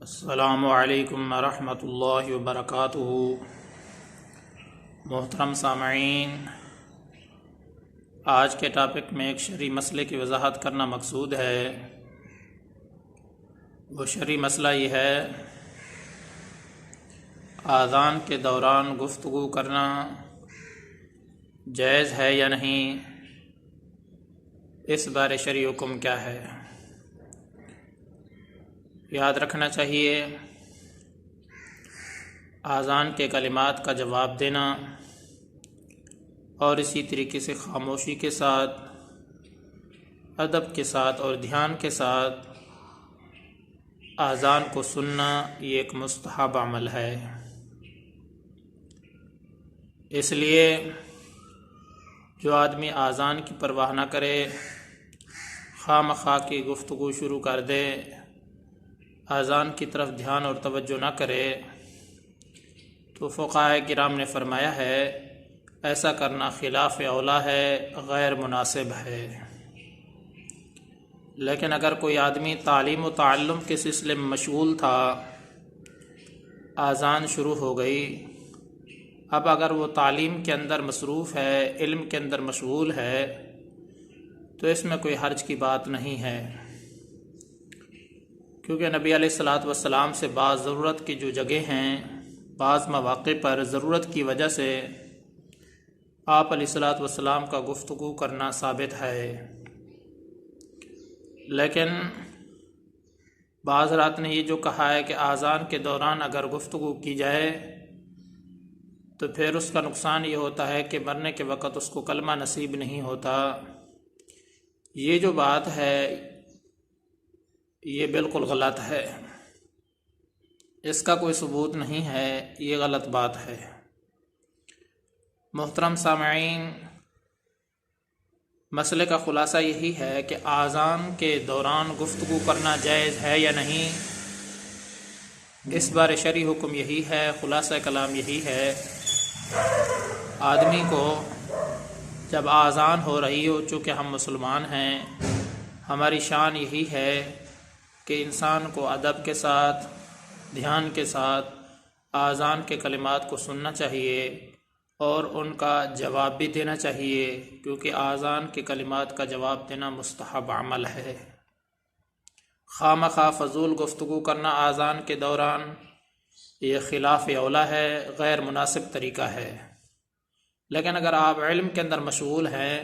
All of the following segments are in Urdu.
السلام علیکم ورحمۃ اللہ وبرکاتہ۔ محترم سامعین، آج کے ٹاپک میں ایک شرعی مسئلے کی وضاحت کرنا مقصود ہے۔ وہ شرعی مسئلہ یہ ہے، اذان کے دوران گفتگو کرنا جائز ہے یا نہیں، اس بارے شرعی حکم کیا ہے۔ یاد رکھنا چاہیے، اذان کے کلمات کا جواب دینا اور اسی طریقے سے خاموشی کے ساتھ، ادب کے ساتھ اور دھیان کے ساتھ اذان کو سننا، یہ ایک مستحب عمل ہے۔ اس لیے جو آدمی اذان کی پرواہ نہ کرے، خواہ مخواہ کی گفتگو شروع کر دے، اذان کی طرف دھیان اور توجہ نہ کرے، تو فقہاء کرام نے فرمایا ہے ایسا کرنا خلاف اولیٰ ہے، غیر مناسب ہے۔ لیکن اگر کوئی آدمی تعلیم و تعلم کے سلسلے میں مشغول تھا، اذان شروع ہو گئی، اب اگر وہ تعلیم کے اندر مصروف ہے، علم کے اندر مشغول ہے، تو اس میں کوئی حرج کی بات نہیں ہے، کیونکہ نبی علیہ الصلاۃ والسلام سے بعض ضرورت کی جو جگہ ہیں، بعض مواقع پر ضرورت کی وجہ سے آپ علیہ الصلاۃ والسلام کا گفتگو کرنا ثابت ہے۔ لیکن بعض حضرات نے یہ جو کہا ہے کہ اذان کے دوران اگر گفتگو کی جائے تو پھر اس کا نقصان یہ ہوتا ہے کہ مرنے کے وقت اس کو کلمہ نصیب نہیں ہوتا، یہ جو بات ہے یہ بالکل غلط ہے، اس کا کوئی ثبوت نہیں ہے، یہ غلط بات ہے۔ محترم سامعین، مسئلے کا خلاصہ یہی ہے کہ اذان کے دوران گفتگو کرنا جائز ہے یا نہیں، اس بارے شرعی حکم یہی ہے، خلاصہ کلام یہی ہے، آدمی کو جب اذان ہو رہی ہو، چونکہ ہم مسلمان ہیں، ہماری شان یہی ہے کہ انسان کو ادب کے ساتھ، دھیان کے ساتھ اذان کے کلمات کو سننا چاہیے اور ان کا جواب بھی دینا چاہیے، کیونکہ اذان کے کلمات کا جواب دینا مستحب عمل ہے۔ خواہ مخواہ فضول گفتگو کرنا اذان کے دوران یہ خلاف اولیٰ ہے، غیر مناسب طریقہ ہے۔ لیکن اگر آپ علم کے اندر مشغول ہیں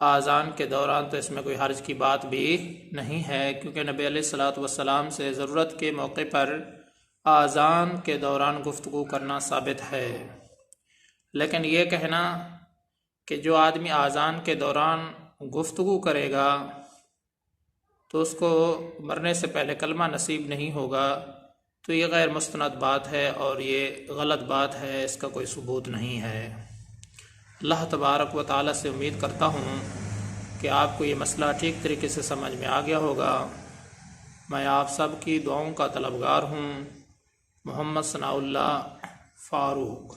اذان کے دوران، تو اس میں کوئی حرج کی بات بھی نہیں ہے، کیونکہ نبی علیہ الصلاۃ والسلام سے ضرورت کے موقع پر اذان کے دوران گفتگو کرنا ثابت ہے۔ لیکن یہ کہنا کہ جو آدمی اذان کے دوران گفتگو کرے گا تو اس کو مرنے سے پہلے کلمہ نصیب نہیں ہوگا، تو یہ غیر مستند بات ہے اور یہ غلط بات ہے، اس کا کوئی ثبوت نہیں ہے۔ اللہ تبارک و تعالیٰ سے امید کرتا ہوں کہ آپ کو یہ مسئلہ ٹھیک طریقے سے سمجھ میں آ گیا ہوگا۔ میں آپ سب کی دعاؤں کا طلبگار ہوں۔ محمد ثناء اللہ فاروق۔